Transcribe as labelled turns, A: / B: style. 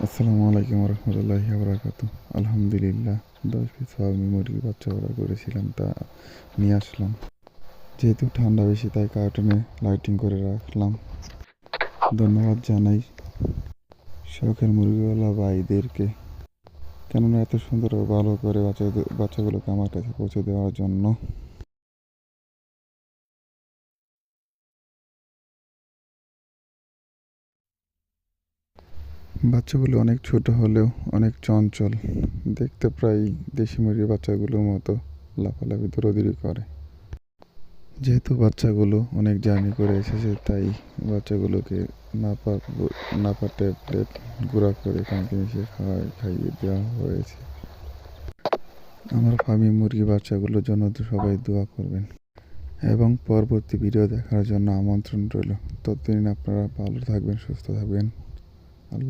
A: আসসালামু আলাইকুম রহমতুল্লাহি বারাকাতু। আলহামদুলিল্লাহ, 10 পিস ফার্মি মুরগির বাচ্চা অর্ডার করেছিলাম, তা নিয়ে আসলাম। যেহেতু ঠান্ডা বেশি তাই কার্টুনে লাইটিং করে রাখলাম। ধন্যবাদ জানাই শখের মুরগিওয়ালা ভাইদেরকে, কেননা এত সুন্দর ও ভালো করে বাচ্চাগুলোকে আমার কাছে পৌঁছে দেওয়ার জন্য। বাচ্চাগুলো অনেক ছোট হলেও অনেক চঞ্চল, দেখতে প্রায় দেশি মুরগির বাচ্চাগুলোর মতো লাফালাফি দৌড়াদৌড়ি করে। যেহেতু বাচ্চাগুলো অনেক জার্নি করে এসেছে তাই বাচ্চাগুলোকে নাপা নাপা ট্যাবলেট গুঁড়া করে পানিতে মিশিয়ে খাইয়ে দেওয়া হয়েছে। আমার ফার্মি মুরগি বাচ্চাগুলোর জন্য তো সবাই দোয়া করবেন এবং পরবর্তী ভিডিও দেখার জন্য আমন্ত্রণ রইল। ততদিন আপনারা ভালো থাকবেন, সুস্থ থাকবেন। আল্লাহ।